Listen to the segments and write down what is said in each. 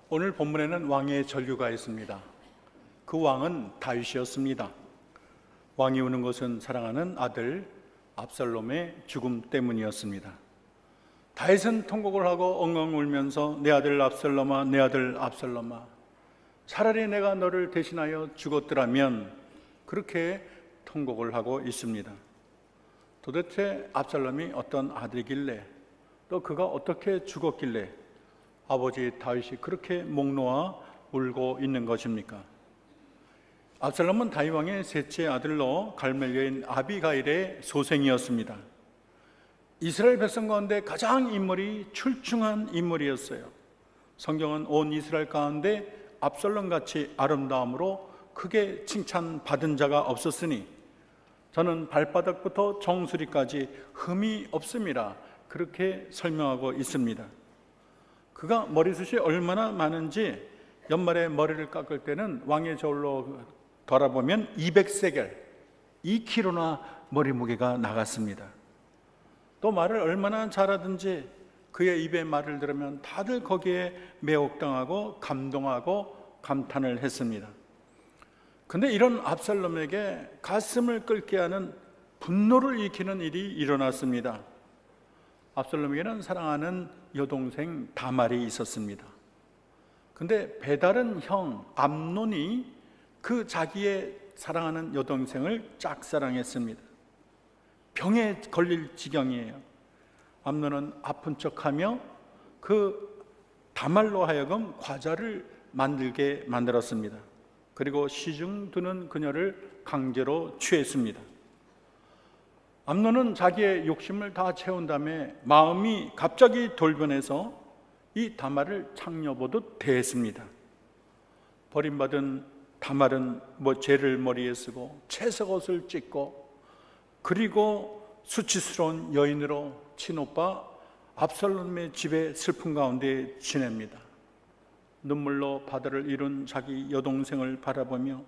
오늘 본문에는 왕의 전류가 있습니다. 그 왕은 다윗이었습니다. 왕이 우는 것은 사랑하는 아들 압살롬의 죽음 때문이었습니다. 다윗은 통곡을 하고 엉엉 울면서 내 아들 압살롬아, 내 아들 압살롬아, 차라리 내가 너를 대신하여 죽었더라면, 그렇게 통곡을 하고 있습니다. 도대체 압살롬이 어떤 아들이길래, 또 그가 어떻게 죽었길래 아버지 다윗이 그렇게 목 놓아 울고 있는 것입니까? 압살롬은 다윗 왕의 셋째 아들로 갈멜 여인 아비가일의 소생이었습니다. 이스라엘 백성 가운데 가장 인물이 출중한 인물이었어요. 성경은 온 이스라엘 가운데 압살롬같이 아름다움으로 크게 칭찬받은 자가 없었으니 저는 발바닥부터 정수리까지 흠이 없음이라 그렇게 설명하고 있습니다. 그가 머리숱이 얼마나 많은지 연말에 머리를 깎을 때는 왕의 저울로 돌아보면 200세겔, 2kg나 머리 무게가 나갔습니다. 또 말을 얼마나 잘하든지 그의 입에 말을 들으면 다들 거기에 매혹당하고 감동하고 감탄을 했습니다. 근데 이런 압살롬에게 가슴을 끓게 하는 분노를 일으키는 일이 일어났습니다. 압살롬에게는 사랑하는 여동생 다말이 있었습니다. 근데 배다른 형 암논이 그 자기의 사랑하는 여동생을 짝사랑했습니다. 병에 걸릴 지경이에요. 암논은 아픈 척하며 그 다말로 하여금 과자를 만들게 만들었습니다. 그리고 시중 두는 그녀를 강제로 취했습니다. 암논은 자기의 욕심을 다 채운 다음에 마음이 갑자기 돌변해서 이 다말을 창녀보듯 대했습니다. 버림받은 다말은 죄를 머리에 쓰고 채석옷을 찢고, 그리고 수치스러운 여인으로 친오빠 압살롬의 집에 슬픔 가운데 지냅니다. 눈물로 바다를 이룬 자기 여동생을 바라보며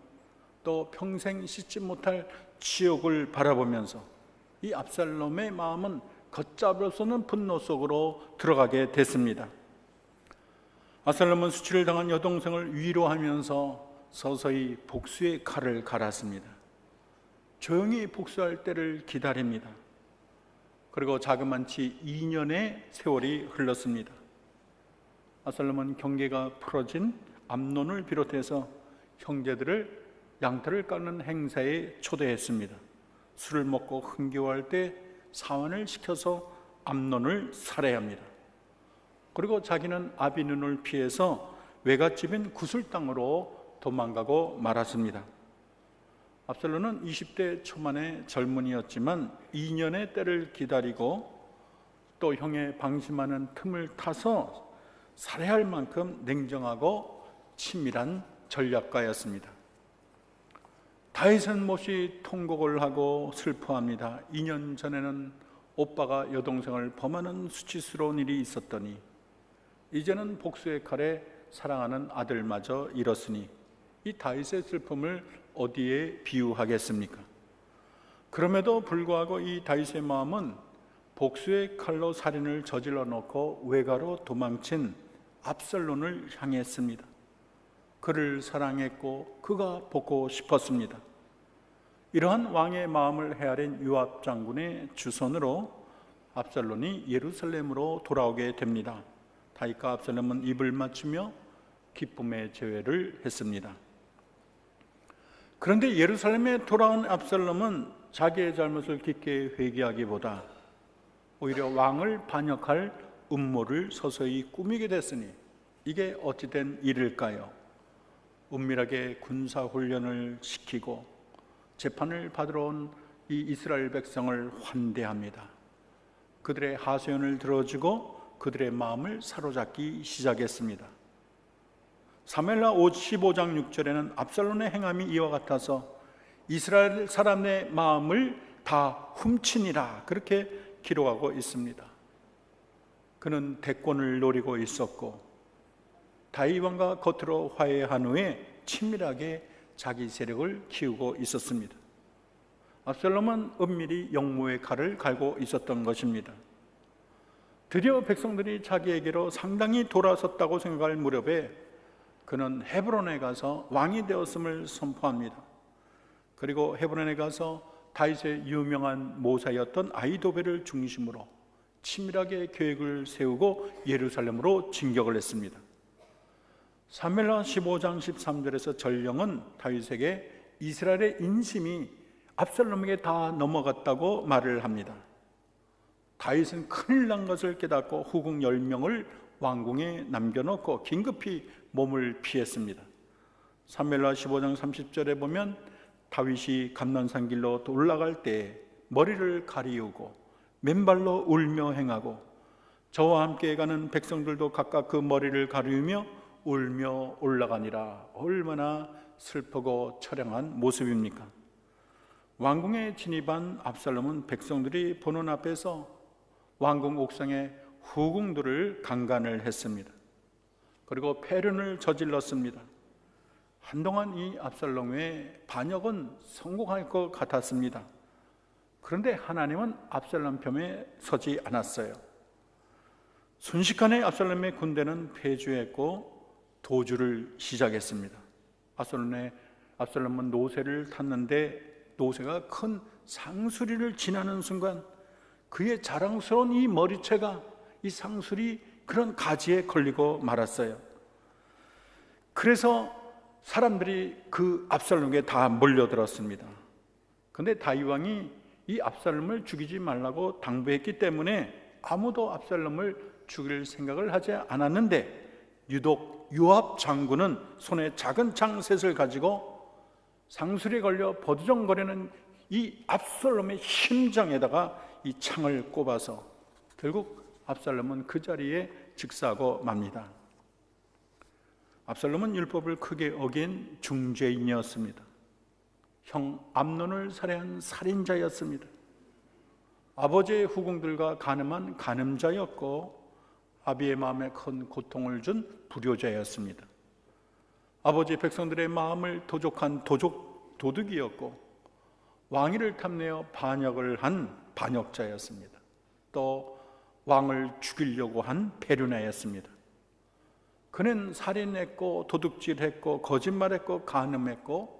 또 평생 씻지 못할 지옥을 바라보면서 이 압살롬의 마음은 걷잡을 수 없는 분노 속으로 들어가게 됐습니다. 압살롬은 수치를 당한 여동생을 위로하면서 서서히 복수의 칼을 갈았습니다. 조용히 복수할 때를 기다립니다. 그리고 자그만치 2년의 세월이 흘렀습니다. 압살롬은 경계가 풀어진 암논을 비롯해서 형제들을 양털을 깎는 행사에 초대했습니다. 술을 먹고 흥겨워할 때 사환을 시켜서 암논을 살해합니다. 그리고 자기는 아비눈을 피해서 외갓집인 구슬 땅으로 도망가고 말았습니다. 압살롬은 20대 초반의 젊은이였지만 2년의 때를 기다리고 또 형의 방심하는 틈을 타서 살해할 만큼 냉정하고 치밀한 전략가였습니다. 다윗은 몹시 통곡을 하고 슬퍼합니다. 2년 전에는 오빠가 여동생을 범하는 수치스러운 일이 있었더니 이제는 복수의 칼에 사랑하는 아들마저 잃었으니 이 다윗의 슬픔을 어디에 비유하겠습니까? 그럼에도 불구하고 이 다윗의 마음은 복수의 칼로 살인을 저질러 놓고 외가로 도망친 압살롬을 향했습니다. 그를 사랑했고 그가 보고 싶었습니다. 이러한 왕의 마음을 헤아린 요압 장군의 주선으로 압살롬이 예루살렘으로 돌아오게 됩니다. 다윗과 압살롬은 입을 맞추며 기쁨의 제회를 했습니다. 그런데 예루살렘에 돌아온 압살롬은 자기의 잘못을 깊게 회개하기보다 오히려 왕을 반역할 음모를 서서히 꾸미게 됐으니 이게 어찌된 일일까요? 은밀하게 군사훈련을 시키고 재판을 받으러 온 이 이스라엘 백성을 환대합니다. 그들의 하소연을 들어주고 그들의 마음을 사로잡기 시작했습니다. 사무엘하 15장 6절에는 압살롬의 행함이 이와 같아서 이스라엘 사람의 마음을 다 훔치니라 그렇게 기록하고 있습니다. 그는 대권을 노리고 있었고 다윗 왕과 겉으로 화해한 후에 친밀하게 자기 세력을 키우고 있었습니다. 압살롬은 은밀히 영모의 칼을 갈고 있었던 것입니다. 드디어 백성들이 자기에게로 상당히 돌아섰다고 생각할 무렵에 그는 헤브론에 가서 왕이 되었음을 선포합니다. 그리고 헤브론에 가서 다윗의 유명한 모사였던 아히도벨을 중심으로 치밀하게 계획을 세우고 예루살렘으로 진격을 했습니다. 사무엘하 15장 13절에서 전령은 다윗에게 이스라엘의 인심이 압살롬에게 다 넘어갔다고 말을 합니다. 다윗은 큰일 난 것을 깨닫고 후궁 10명을 왕궁에 남겨놓고 긴급히 몸을 피했습니다. 사무엘하 15장 30절에 보면 다윗이 감난산 길로 올라갈 때 머리를 가리우고 맨발로 울며 행하고 저와 함께 가는 백성들도 각각 그 머리를 가리우며 울며 올라가니라. 얼마나 슬프고 처량한 모습입니까? 왕궁에 진입한 압살롬은 백성들이 보는 앞에서 왕궁 옥상에 후궁들을 강간을 했습니다. 그리고 폐륜을 저질렀습니다. 한동안 이 압살롬의 반역은 성공할 것 같았습니다. 그런데 하나님은 압살롬 편에 서지 않았어요. 순식간에 압살롬의 군대는 패주했고 도주를 시작했습니다. 압살롬은 노새를 탔는데 노새가 큰 상수리를 지나는 순간 그의 자랑스러운 이 머리채가 이 상수리 그런 가지에 걸리고 말았어요. 그래서 사람들이 그 압살롬에게 다 몰려들었습니다. 그런데 다윗 왕이 이 압살롬을 죽이지 말라고 당부했기 때문에 아무도 압살롬을 죽일 생각을 하지 않았는데 유독 요압 장군은 손에 작은 창셋을 가지고 상수리에 걸려 버두정거리는 이 압살롬의 심장에다가 이 창을 꼽아서 결국 압살롬은 그 자리에 즉사하고 맙니다. 압살롬은 율법을 크게 어긴 중죄인이었습니다. 형 암논을 살해한 살인자였습니다. 아버지의 후궁들과 간음한 간음자였고 아비의 마음에 큰 고통을 준 불효자였습니다. 아버지 백성들의 마음을 도적한 도둑이었고 왕위를 탐내어 반역을 한 반역자였습니다. 또 왕을 죽이려고 한 배륜아였습니다. 그는 살인했고 도둑질했고 거짓말했고 간음했고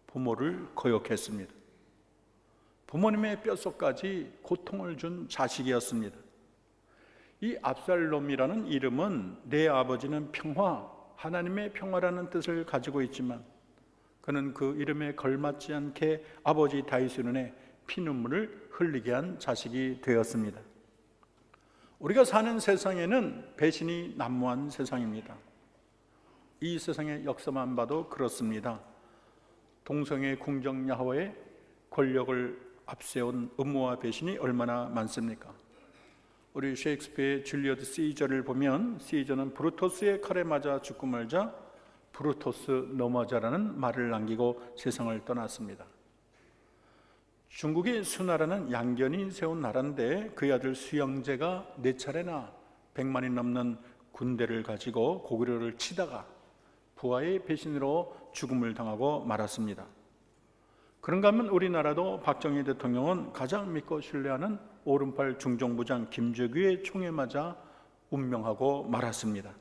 부모를 거역했습니다. 부모님의 뼛속까지 고통을 준 자식이었습니다. 이 압살롬이라는 이름은 내 아버지는 평화, 하나님의 평화라는 뜻을 가지고 있지만 그는 그 이름에 걸맞지 않게 아버지 다윗의 눈에 피눈물을 흘리게 한 자식이 되었습니다. 우리가 사는 세상에는 배신이 난무한 세상입니다. 이 세상의 역사만 봐도 그렇습니다. 동성애 궁정 야호의 권력을 앞세운 음모와 배신이 얼마나 많습니까? 우리 셰익스피어의 줄리어드 시저를 보면 시저는 브루토스의 칼에 맞아 죽고 말자 브루토스 넘어자라는 말을 남기고 세상을 떠났습니다. 중국의 수나라는 양견이 세운 나라인데 그의 아들 수영제가 4차례나 100만이 넘는 군대를 가지고 고구려를 치다가 부하의 배신으로 죽음을 당하고 말았습니다. 그런가 하면 우리나라도 박정희 대통령은 가장 믿고 신뢰하는 오른팔 중정부장 김재규의 총에 맞아 운명하고 말았습니다.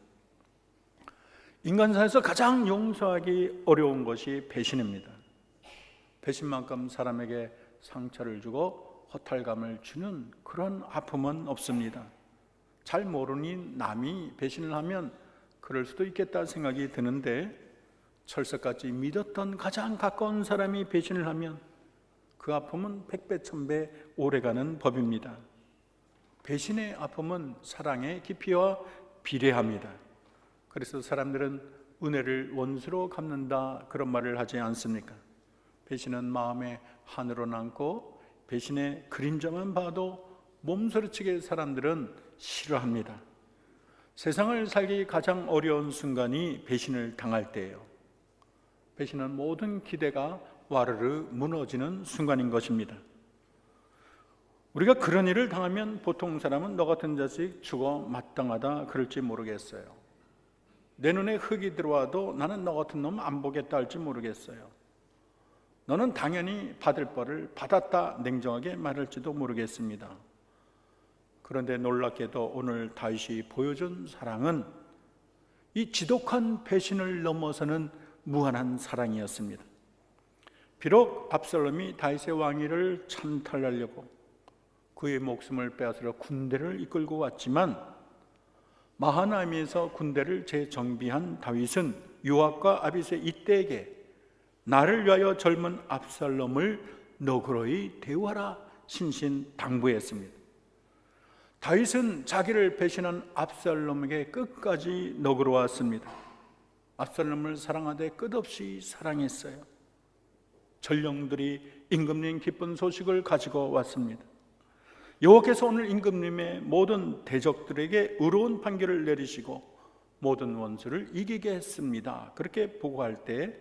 인간사에서 가장 용서하기 어려운 것이 배신입니다. 배신만큼 사람에게 상처를 주고 허탈감을 주는 그런 아픔은 없습니다. 잘 모르니 남이 배신을 하면 그럴 수도 있겠다 생각이 드는데 철석같이 믿었던 가장 가까운 사람이 배신을 하면 그 아픔은 백배 천배 오래가는 법입니다. 배신의 아픔은 사랑의 깊이와 비례합니다. 그래서 사람들은 은혜를 원수로 갚는다 그런 말을 하지 않습니까? 배신은 마음에 한으로 남고 배신의 그림자만 봐도 몸서리치게 사람들은 싫어합니다. 세상을 살기 가장 어려운 순간이 배신을 당할 때예요. 배신은 모든 기대가 와르르 무너지는 순간인 것입니다. 우리가 그런 일을 당하면 보통 사람은 너 같은 자식 죽어 마땅하다 그럴지 모르겠어요. 내 눈에 흙이 들어와도 나는 너 같은 놈 안 보겠다 할지 모르겠어요. 너는 당연히 받을 벌을 받았다 냉정하게 말할지도 모르겠습니다. 그런데 놀랍게도 오늘 다윗이 보여준 사랑은 이 지독한 배신을 넘어서는 무한한 사랑이었습니다. 비록 압살롬이 다윗의 왕위를 찬탈하려고 그의 목숨을 빼앗으러 군대를 이끌고 왔지만 마하나임에서 군대를 재정비한 다윗은 요압과 아비새 이때에게 나를 위하여 젊은 압살롬을 너그러이 대우하라 신신당부했습니다. 다윗은 자기를 배신한 압살롬에게 끝까지 너그러웠습니다. 압살롬을 사랑하되 끝없이 사랑했어요. 전령들이 임금님 기쁜 소식을 가지고 왔습니다. 여호와께서 오늘 임금님의 모든 대적들에게 의로운 판결을 내리시고 모든 원수를 이기게 했습니다. 그렇게 보고할 때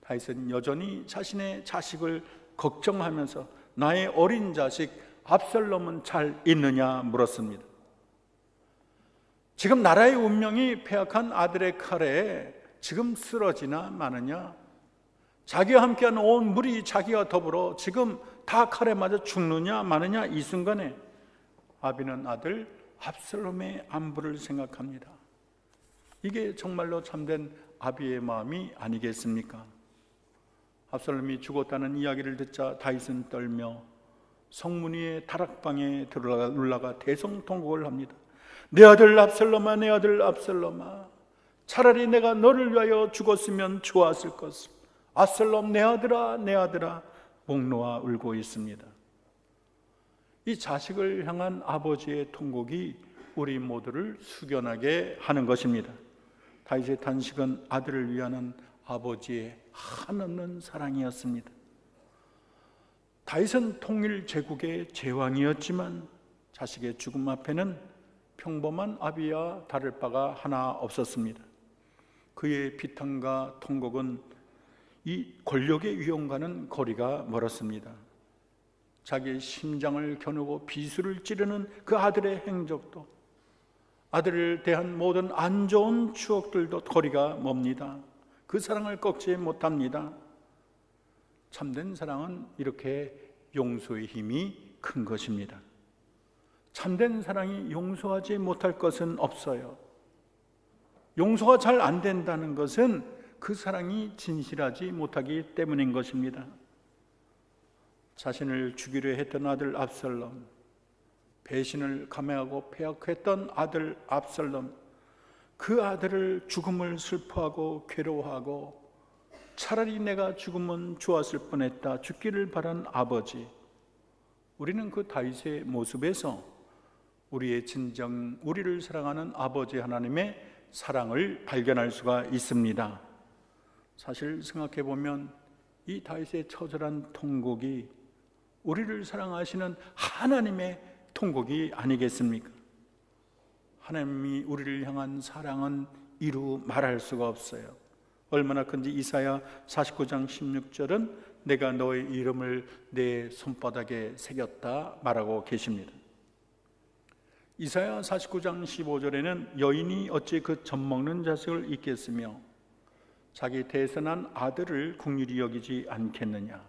다윗은 여전히 자신의 자식을 걱정하면서 나의 어린 자식 압살롬은 잘 있느냐 물었습니다. 지금 나라의 운명이 패악한 아들의 칼에 지금 쓰러지나 마느냐, 자기와 함께한 온 무리 자기와 더불어 지금 다 칼에 맞아 죽느냐 마느냐, 이 순간에 아비는 아들 압살롬의 안부를 생각합니다. 이게 정말로 참된 아비의 마음이 아니겠습니까? 압살롬이 죽었다는 이야기를 듣자 다윗은 떨며 성문 위의 다락방에 올라가 대성통곡을 합니다. 내 아들 압살롬아, 내 아들 압살롬아, 차라리 내가 너를 위하여 죽었으면 좋았을 것을. 압살롬 내 아들아, 내 아들아, 목 놓아 울고 있습니다. 이 자식을 향한 아버지의 통곡이 우리 모두를 숙연하게 하는 것입니다. 다윗의 탄식은 아들을 위하는 아버지의 한없는 사랑이었습니다. 다윗은 통일 제국의 제왕이었지만 자식의 죽음 앞에는 평범한 아비와 다를 바가 하나 없었습니다. 그의 비탄과 통곡은 이 권력의 위험과는 거리가 멀었습니다. 자기의 심장을 겨누고 비수를 찌르는 그 아들의 행적도, 아들을 대한 모든 안 좋은 추억들도 거리가 멉니다. 그 사랑을 꺾지 못합니다. 참된 사랑은 이렇게 용서의 힘이 큰 것입니다. 참된 사랑이 용서하지 못할 것은 없어요. 용서가 잘 안 된다는 것은 그 사랑이 진실하지 못하기 때문인 것입니다. 자신을 죽이려 했던 아들 압살롬, 배신을 감행하고 패역했던 아들 압살롬, 그 아들을 죽음을 슬퍼하고 괴로워하고 차라리 내가 죽으면 좋았을 뻔했다 죽기를 바란 아버지, 우리는 그 다윗의 모습에서 우리의 진정 우리를 사랑하는 아버지 하나님의 사랑을 발견할 수가 있습니다. 사실 생각해 보면 이 다윗의 처절한 통곡이 우리를 사랑하시는 하나님의 통곡이 아니겠습니까? 하나님이 우리를 향한 사랑은 이루 말할 수가 없어요. 얼마나 큰지 이사야 49장 16절은 내가 너의 이름을 내 손바닥에 새겼다 말하고 계십니다. 이사야 49장 15절에는 여인이 어찌 그 젖먹는 자식을 잊겠으며 자기 대선한 아들을 긍휼히 여기지 않겠느냐.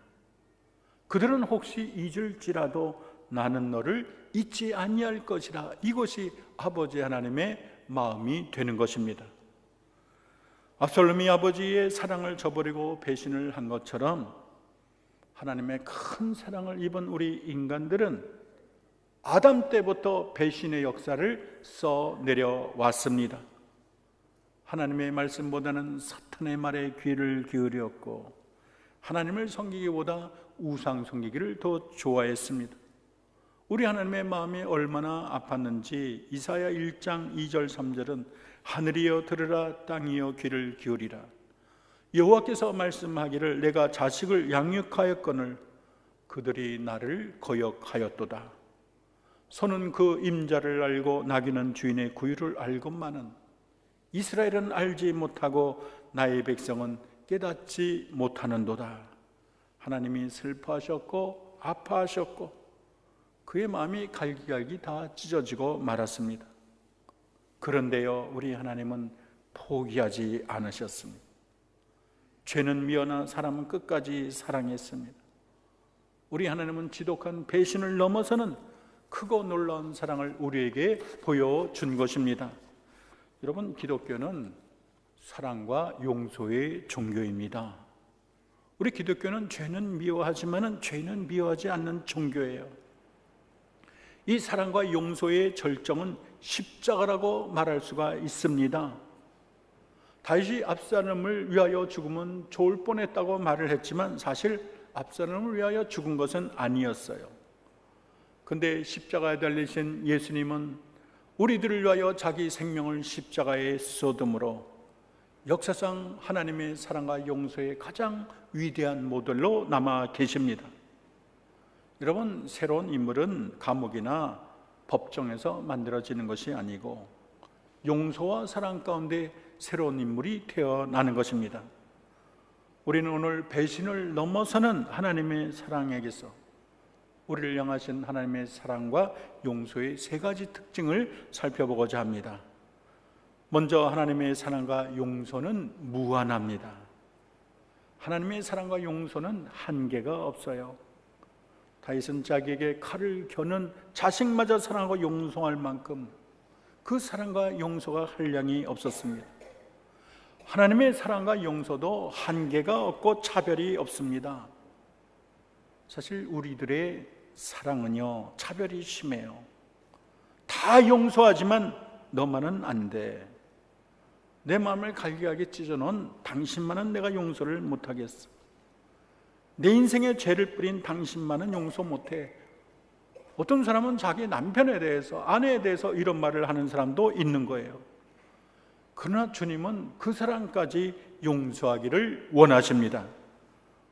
그들은 혹시 잊을지라도 나는 너를 잊지 아니할 것이라. 이것이 아버지 하나님의 마음이 되는 것입니다. 압살롬이 아버지의 사랑을 저버리고 배신을 한 것처럼 하나님의 큰 사랑을 입은 우리 인간들은 아담 때부터 배신의 역사를 써내려 왔습니다. 하나님의 말씀보다는 사탄의 말에 귀를 기울였고 하나님을 섬기기보다 우상 섬기기를 더 좋아했습니다. 우리 하나님의 마음이 얼마나 아팠는지 이사야 1장 2절 3절은 하늘이여 들으라, 땅이여 귀를 기울이라. 여호와께서 말씀하기를 내가 자식을 양육하였거늘 그들이 나를 거역하였도다. 소는 그 임자를 알고 나귀는 주인의 구유를 알건만은 이스라엘은 알지 못하고 나의 백성은 깨닫지 못하는도다. 하나님이 슬퍼하셨고 아파하셨고 그의 마음이 갈기갈기 다 찢어지고 말았습니다. 그런데요, 우리 하나님은 포기하지 않으셨습니다. 죄는 미워나 사람은 끝까지 사랑했습니다. 우리 하나님은 지독한 배신을 넘어서는 크고 놀라운 사랑을 우리에게 보여준 것입니다. 여러분, 기독교는 사랑과 용서의 종교입니다. 우리 기독교는 죄는 미워하지만 죄인은 미워하지 않는 종교예요. 이 사랑과 용서의 절정은 십자가라고 말할 수가 있습니다. 다윗이 압살롬을 위하여 죽으면 좋을 뻔했다고 말을 했지만 사실 압살롬을 위하여 죽은 것은 아니었어요. 근데 십자가에 달리신 예수님은 우리들을 위하여 자기 생명을 십자가에 쏟음으로 역사상 하나님의 사랑과 용서의 가장 위대한 모델로 남아 계십니다. 여러분, 새로운 인물은 감옥이나 법정에서 만들어지는 것이 아니고 용서와 사랑 가운데 새로운 인물이 태어나는 것입니다. 우리는 오늘 배신을 넘어서는 하나님의 사랑에게서 우리를 향하신 하나님의 사랑과 용서의 세 가지 특징을 살펴보고자 합니다. 먼저 하나님의 사랑과 용서는 무한합니다. 하나님의 사랑과 용서는 한계가 없어요. 다윗은 자기에게 칼을 겨눈 자식마저 사랑하고 용서할 만큼 그 사랑과 용서가 한량이 없었습니다. 하나님의 사랑과 용서도 한계가 없고 차별이 없습니다. 사실 우리들의 사랑은요, 차별이 심해요. 다 용서하지만 너만은 안 돼. 내 마음을 갈기하게 찢어놓은 당신만은 내가 용서를 못하겠어. 내 인생에 죄를 뿌린 당신만은 용서 못해. 어떤 사람은 자기 남편에 대해서, 아내에 대해서 이런 말을 하는 사람도 있는 거예요. 그러나 주님은 그 사람까지 용서하기를 원하십니다.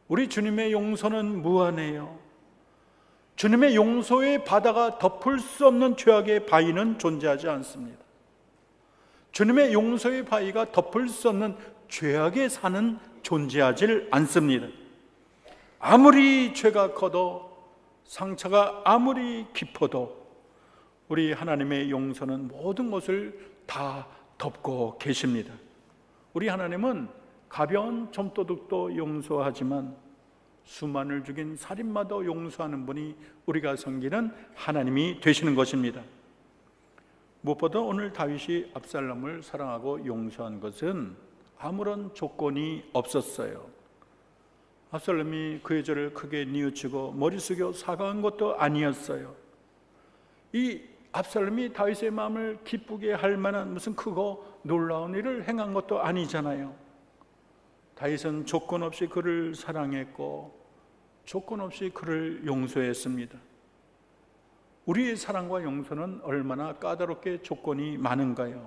우리 주님의 용서는 무한해요. 주님의 용서의 바다가 덮을 수 없는 죄악의 바위는 존재하지 않습니다. 주님의 용서의 바위가 덮을 수 없는 죄악의 산은 존재하지 않습니다. 아무리 죄가 커도, 상처가 아무리 깊어도 우리 하나님의 용서는 모든 것을 다 덮고 계십니다. 우리 하나님은 가벼운 좀도둑도 용서하지만 수만을 죽인 살인마도 용서하는 분이 우리가 섬기는 하나님이 되시는 것입니다. 무엇보다 오늘 다윗이 압살롬을 사랑하고 용서한 것은 아무런 조건이 없었어요. 압살롬이 그의 죄를 크게 뉘우치고 머리 숙여 사과한 것도 아니었어요. 이 압살롬이 다윗의 마음을 기쁘게 할 만한 무슨 크고 놀라운 일을 행한 것도 아니잖아요. 다윗은 조건 없이 그를 사랑했고 조건 없이 그를 용서했습니다. 우리의 사랑과 용서는 얼마나 까다롭게 조건이 많은가요?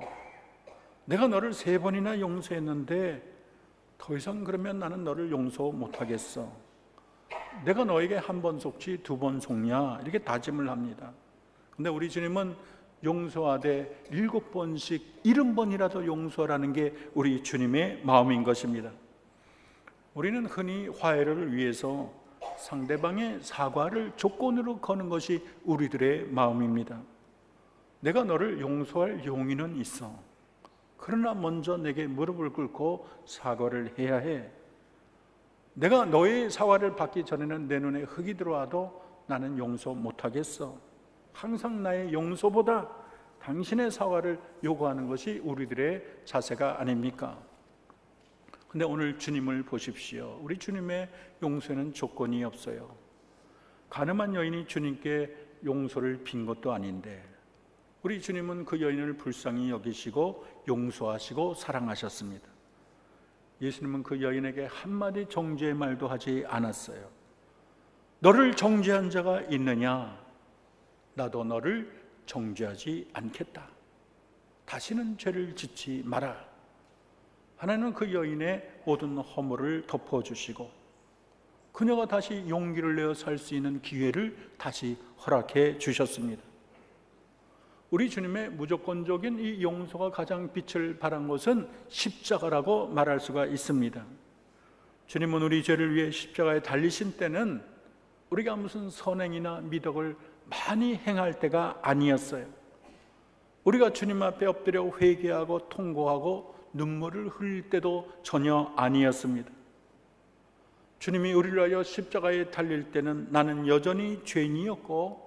내가 너를 3번이나 용서했는데 더 이상 그러면 나는 너를 용서 못하겠어. 내가 너에게 1번 속지 2번 속냐? 이렇게 다짐을 합니다. 근데 우리 주님은 용서하되 7번씩 70번이라도 용서하라는 게 우리 주님의 마음인 것입니다. 우리는 흔히 화해를 위해서 상대방의 사과를 조건으로 거는 것이 우리들의 마음입니다. 내가 너를 용서할 용의는 있어. 그러나 먼저 내게 무릎을 꿇고 사과를 해야 해. 내가 너의 사과를 받기 전에는 내 눈에 흙이 들어와도 나는 용서 못하겠어. 항상 나의 용서보다 당신의 사과를 요구하는 것이 우리들의 자세가 아닙니까? 근데 오늘 주님을 보십시오. 우리 주님의 용서에는 조건이 없어요. 가늠한 여인이 주님께 용서를 빈 것도 아닌데 우리 주님은 그 여인을 불쌍히 여기시고 용서하시고 사랑하셨습니다. 예수님은 그 여인에게 한마디 정죄의 말도 하지 않았어요. 너를 정죄한 자가 있느냐? 나도 너를 정죄하지 않겠다. 다시는 죄를 짓지 마라. 하나님은 그 여인의 모든 허물을 덮어주시고 그녀가 다시 용기를 내어 살 수 있는 기회를 다시 허락해 주셨습니다. 우리 주님의 무조건적인 이 용서가 가장 빛을 발한 것은 십자가라고 말할 수가 있습니다. 주님은 우리 죄를 위해 십자가에 달리신 때는 우리가 무슨 선행이나 미덕을 많이 행할 때가 아니었어요. 우리가 주님 앞에 엎드려 회개하고 통고하고 눈물을 흘릴 때도 전혀 아니었습니다. 주님이 우리를 위하여 십자가에 달릴 때는 나는 여전히 죄인이었고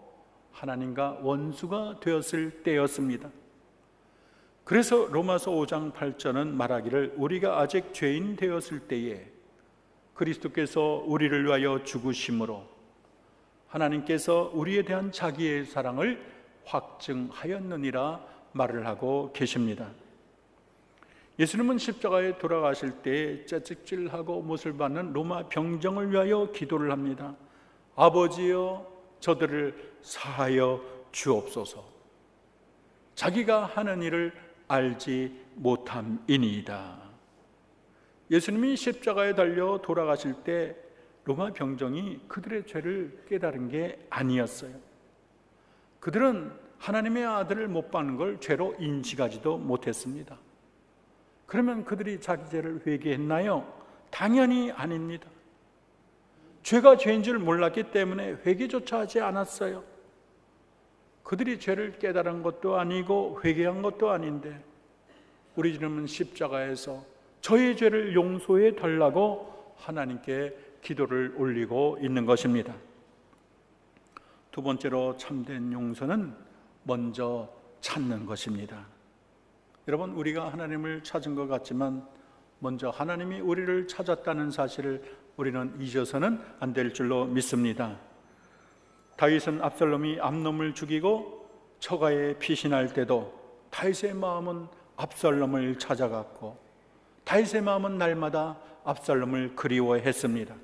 하나님과 원수가 되었을 때였습니다. 그래서 로마서 5장 8절은 말하기를 우리가 아직 죄인 되었을 때에 그리스도께서 우리를 위하여 죽으심으로 하나님께서 우리에 대한 자기의 사랑을 확증하였느니라 말을 하고 계십니다. 예수님은 십자가에 돌아가실 때 채찍질하고 못을 받는 로마 병정을 위하여 기도를 합니다. 아버지여 저들을 사하여 주옵소서. 자기가 하는 일을 알지 못함이니이다. 예수님이 십자가에 달려 돌아가실 때 로마 병정이 그들의 죄를 깨달은 게 아니었어요. 그들은 하나님의 아들을 못 받는 걸 죄로 인식하지도 못했습니다. 그러면 그들이 자기 죄를 회개했나요? 당연히 아닙니다. 죄가 죄인 줄 몰랐기 때문에 회개조차 하지 않았어요. 그들이 죄를 깨달은 것도 아니고 회개한 것도 아닌데 우리 주님은 십자가에서 저의 죄를 용서해 달라고 하나님께 기도를 올리고 있는 것입니다. 두 번째로 참된 용서는 먼저 찾는 것입니다. 여러분, 우리가 하나님을 찾은 것 같지만 먼저 하나님이 우리를 찾았다는 사실을 우리는 잊어서는 안 될 줄로 믿습니다. 다윗은 압살롬이 암놈을 죽이고 처가에 피신할 때도 다윗의 마음은 압살롬을 찾아갔고 다윗의 마음은 날마다 압살롬을 그리워했습니다.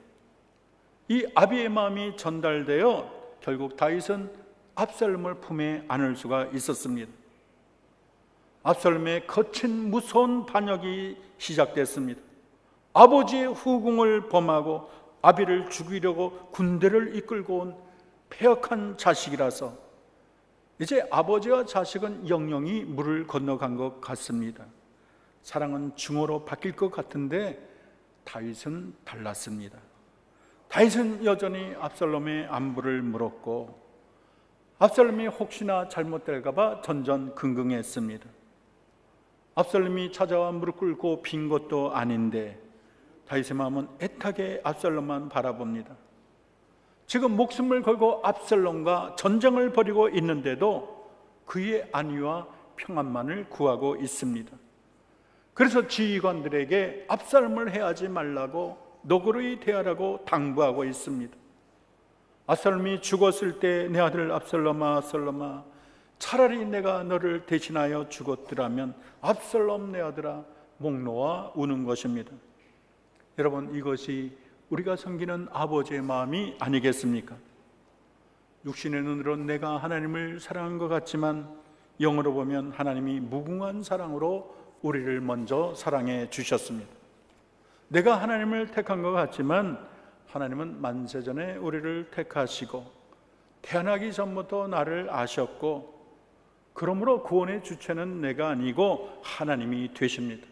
이 아비의 마음이 전달되어 결국 다윗은 압살롬을 품에 안을 수가 있었습니다. 압살롬의 거친 무서운 반역이 시작됐습니다. 아버지의 후궁을 범하고 아비를 죽이려고 군대를 이끌고 온 패역한 자식이라서 이제 아버지와 자식은 영영이 물을 건너간 것 같습니다. 사랑은 증오로 바뀔 것 같은데 다윗은 달랐습니다. 다윗은 여전히 압살롬의 안부를 물었고 압살롬이 혹시나 잘못될까 봐 전전긍긍했습니다. 압살롬이 찾아와 무릎 꿇고 빈 것도 아닌데 다윗의 마음은 애타게 압살롬만 바라봅니다. 지금 목숨을 걸고 압살롬과 전쟁을 벌이고 있는데도 그의 안위와 평안만을 구하고 있습니다. 그래서 지휘관들에게 압살롬을 해하지 말라고 너그러이 대하라고 당부하고 있습니다. 압살롬이 죽었을 때 내 아들 압살롬아, 압살롬아, 차라리 내가 너를 대신하여 죽었더라면 압살롬 내 아들아, 목 놓아 우는 것입니다. 여러분, 이것이 우리가 섬기는 아버지의 마음이 아니겠습니까? 육신의 눈으로 내가 하나님을 사랑한 것 같지만 영으로 보면 하나님이 무궁한 사랑으로 우리를 먼저 사랑해 주셨습니다. 내가 하나님을 택한 것 같지만 하나님은 만세전에 우리를 택하시고 태어나기 전부터 나를 아셨고 그러므로 구원의 주체는 내가 아니고 하나님이 되십니다.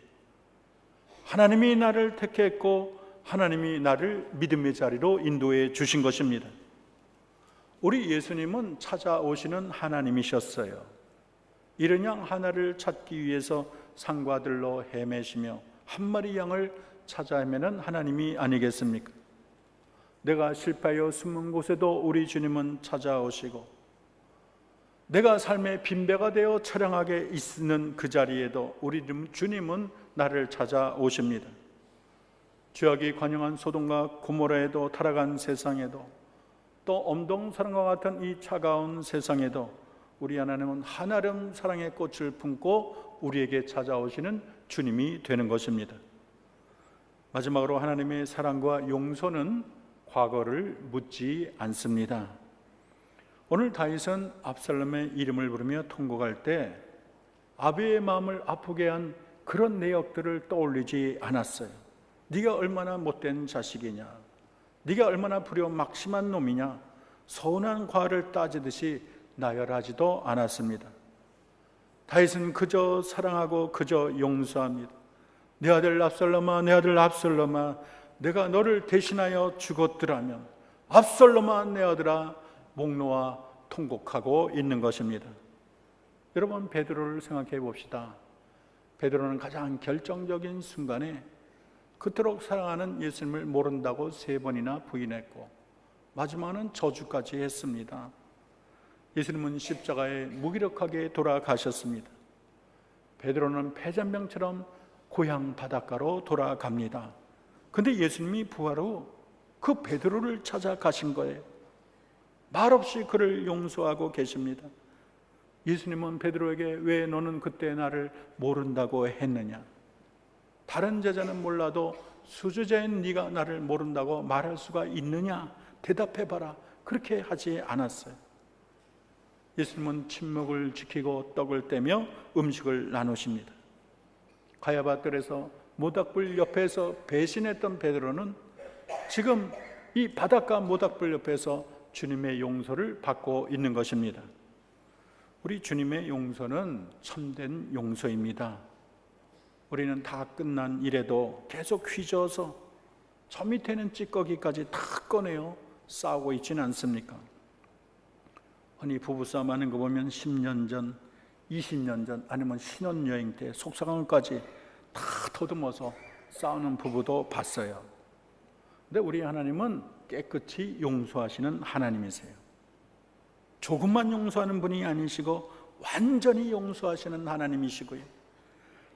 하나님이 나를 택했고 하나님이 나를 믿음의 자리로 인도해 주신 것입니다. 우리 예수님은 찾아오시는 하나님이셨어요. 이른 양 하나를 찾기 위해서 산과 들로 헤매시며 한 마리 양을 찾아 헤매는 하나님이 아니겠습니까? 내가 실패하여 숨은 곳에도 우리 주님은 찾아오시고 내가 삶의 빈배가 되어 처량하게 있는 그 자리에도 우리 주님은 나를 찾아오십니다. 죄악이 관영한 소돔과 고모라에도 타락한 세상에도 또 엄동사랑과 같은 이 차가운 세상에도 우리 하나님은 한아름 사랑의 꽃을 품고 우리에게 찾아오시는 주님이 되는 것입니다. 마지막으로 하나님의 사랑과 용서는 과거를 묻지 않습니다. 오늘 다윗은 압살롬의 이름을 부르며 통곡할 때 아비의 마음을 아프게 한 그런 내역들을 떠올리지 않았어요. 네가 얼마나 못된 자식이냐, 네가 얼마나 불효막심한 놈이냐, 서운한 과를 따지듯이 나열하지도 않았습니다. 다윗은 그저 사랑하고 그저 용서합니다. 내 아들 압살롬아, 내 아들 압살롬아, 내가 너를 대신하여 죽었더라면 압살롬아 내 아들아, 목 놓아 통곡하고 있는 것입니다. 여러분, 베드로를 생각해 봅시다. 베드로는 가장 결정적인 순간에 그토록 사랑하는 예수님을 모른다고 3번이나 부인했고 마지막은 저주까지 했습니다. 예수님은 십자가에 무기력하게 돌아가셨습니다. 베드로는 패잔병처럼 고향 바닷가로 돌아갑니다. 근데 예수님이 부활 후 그 베드로를 찾아가신 거예요. 말없이 그를 용서하고 계십니다. 예수님은 베드로에게 왜 너는 그때 나를 모른다고 했느냐? 다른 제자는 몰라도 수제자인 네가 나를 모른다고 말할 수가 있느냐? 대답해봐라. 그렇게 하지 않았어요. 예수님은 침묵을 지키고 떡을 떼며 음식을 나누십니다. 가야바 뜰에서 모닥불 옆에서 배신했던 베드로는 지금 이 바닷가 모닥불 옆에서 주님의 용서를 받고 있는 것입니다. 우리 주님의 용서는 참된 용서입니다. 우리는 다 끝난 일에도 계속 휘저어서 저 밑에는 찌꺼기까지 다 꺼내어 싸우고 있지는 않습니까? 아니, 부부싸움 하는 거 보면 10년 전, 20년 전, 아니면 신혼여행 때 속상함까지 다 더듬어서 싸우는 부부도 봤어요. 근데 우리 하나님은 깨끗이 용서하시는 하나님이세요. 조금만 용서하는 분이 아니시고 완전히 용서하시는 하나님이시고요.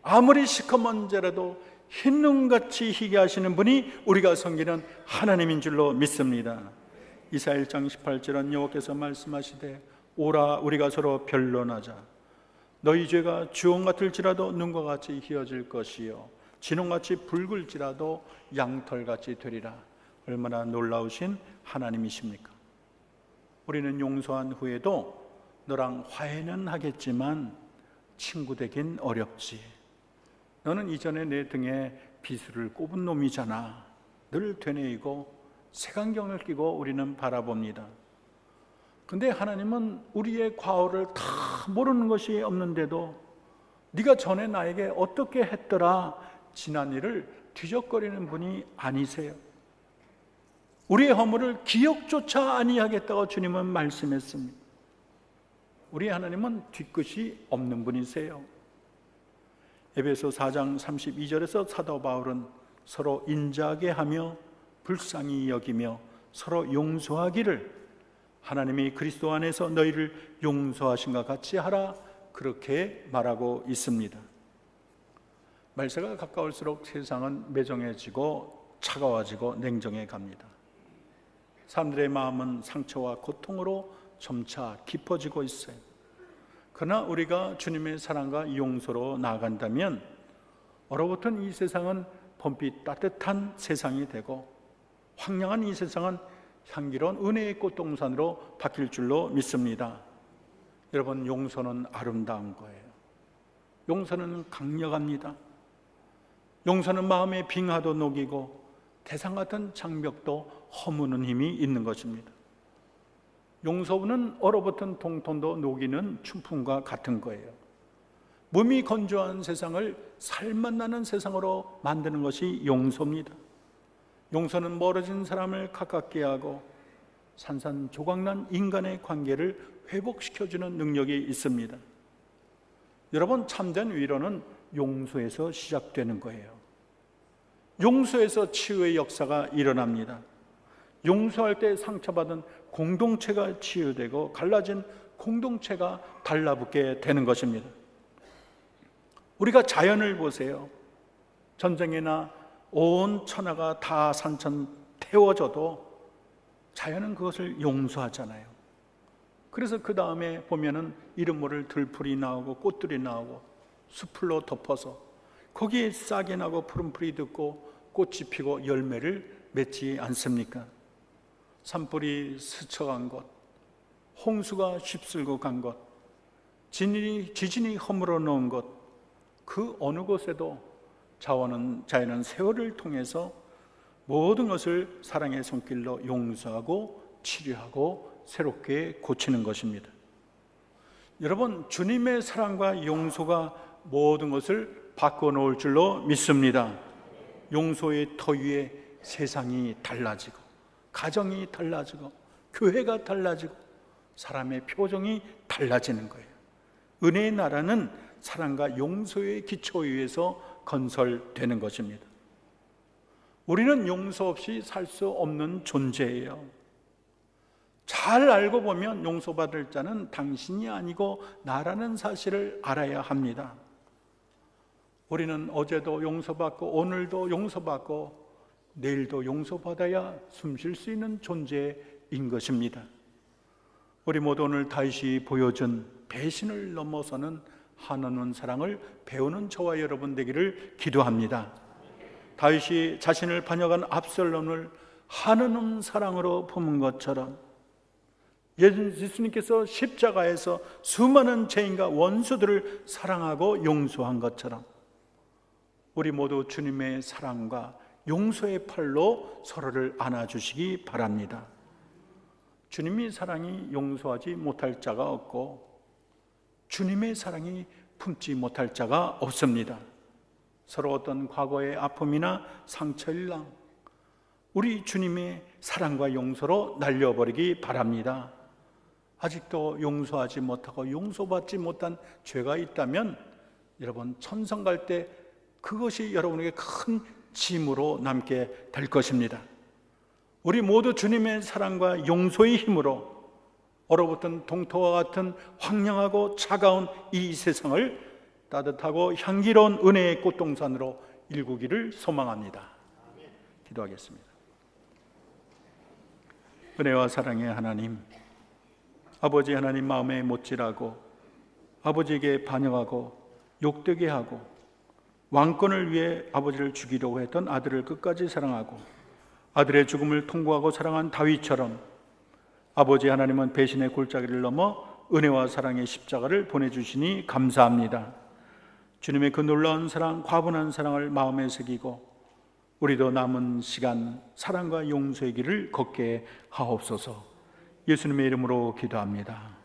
아무리 시커먼 죄라도 흰눈같이 희게 하시는 분이 우리가 섬기는 하나님인 줄로 믿습니다. 이사야 1장 18절은 여호와께서 말씀하시되 오라 우리가 서로 변론하자. 너희 죄가 주홍 같을지라도 눈과 같이 희어질 것이요 진홍같이 붉을지라도 양털같이 되리라. 얼마나 놀라우신 하나님이십니까? 우리는 용서한 후에도 너랑 화해는 하겠지만 친구 되긴 어렵지. 너는 이전에 내 등에 비수를 꼽은 놈이잖아. 늘 되뇌이고 색안경을 끼고 우리는 바라봅니다. 근데 하나님은 우리의 과오를 다 모르는 것이 없는데도 네가 전에 나에게 어떻게 했더라 지난 일을 뒤적거리는 분이 아니세요. 우리의 허물을 기억조차 아니하겠다고 주님은 말씀했습니다. 우리 하나님은 뒤끝이 없는 분이세요. 에베소 4장 32절에서 사도 바울은 서로 인자하게 하며 불쌍히 여기며 서로 용서하기를 하나님이 그리스도 안에서 너희를 용서하신 것 같이 하라, 그렇게 말하고 있습니다. 말세가 가까울수록 세상은 매정해지고 차가워지고 냉정해 갑니다. 사람들의 마음은 상처와 고통으로 점차 깊어지고 있어요. 그러나 우리가 주님의 사랑과 용서로 나아간다면 얼어붙은 이 세상은 봄빛 따뜻한 세상이 되고 황량한 이 세상은 향기로운 은혜의 꽃동산으로 바뀔 줄로 믿습니다. 여러분, 용서는 아름다운 거예요. 용서는 강력합니다. 용서는 마음의 빙하도 녹이고 대상 같은 장벽도 허무는 힘이 있는 것입니다. 용서는 얼어붙은 동통도 녹이는 춘풍과 같은 거예요. 몸이 건조한 세상을 살맛 나는 세상으로 만드는 것이 용서입니다. 용서는 멀어진 사람을 가깝게 하고 산산조각난 인간의 관계를 회복시켜주는 능력이 있습니다. 여러분, 참된 위로는 용서에서 시작되는 거예요. 용서에서 치유의 역사가 일어납니다. 용서할 때 상처받은 공동체가 치유되고 갈라진 공동체가 달라붙게 되는 것입니다. 우리가 자연을 보세요. 전쟁이나 온 천하가 다 산천 태워져도 자연은 그것을 용서하잖아요. 그래서 그 다음에 보면은 이름 모를 들풀이 나오고 꽃들이 나오고 수풀로 덮어서 거기에 싹이 나고 푸른 풀이 듣고 꽃이 피고 열매를 맺지 않습니까? 산불이 스쳐간 곳, 홍수가 휩쓸고 간 곳, 지진이 허물어 놓은 곳, 그 어느 곳에도 자연은 세월을 통해서 모든 것을 사랑의 손길로 용서하고 치료하고 새롭게 고치는 것입니다. 여러분, 주님의 사랑과 용서가 모든 것을 바꿔놓을 줄로 믿습니다. 용서의 터 위에 세상이 달라지고 가정이 달라지고 교회가 달라지고 사람의 표정이 달라지는 거예요. 은혜의 나라는 사랑과 용서의 기초 위에서 건설되는 것입니다. 우리는 용서 없이 살 수 없는 존재예요. 잘 알고 보면 용서받을 자는 당신이 아니고 나라는 사실을 알아야 합니다. 우리는 어제도 용서받고 오늘도 용서받고 내일도 용서받아야 숨 쉴 수 있는 존재인 것입니다. 우리 모두 오늘 다윗이 보여준 배신을 넘어서는 한없는 사랑을 배우는 저와 여러분 되기를 기도합니다. 다윗이 자신을 반역한 압살롬을 한없는 사랑으로 품은 것처럼 예수님께서 십자가에서 수많은 죄인과 원수들을 사랑하고 용서한 것처럼 우리 모두 주님의 사랑과 용서의 팔로 서로를 안아주시기 바랍니다. 주님의 사랑이 용서하지 못할 자가 없고 주님의 사랑이 품지 못할 자가 없습니다. 서로 어떤 과거의 아픔이나 상처일랑 우리 주님의 사랑과 용서로 날려버리기 바랍니다. 아직도 용서하지 못하고 용서받지 못한 죄가 있다면 여러분 천성 갈 때 그것이 여러분에게 큰 짐으로 남게 될 것입니다. 우리 모두 주님의 사랑과 용서의 힘으로 얼어붙은 동토와 같은 황량하고 차가운 이 세상을 따뜻하고 향기로운 은혜의 꽃동산으로 일구기를 소망합니다. 기도하겠습니다. 은혜와 사랑의 하나님, 아버지 하나님 마음에 못질하고 아버지에게 반역하고 욕되게 하고 왕권을 위해 아버지를 죽이려고 했던 아들을 끝까지 사랑하고 아들의 죽음을 통고하고 사랑한 다윗처럼 아버지 하나님은 배신의 골짜기를 넘어 은혜와 사랑의 십자가를 보내주시니 감사합니다. 주님의 그 놀라운 사랑, 과분한 사랑을 마음에 새기고 우리도 남은 시간 사랑과 용서의 길을 걷게 하옵소서. 예수님의 이름으로 기도합니다.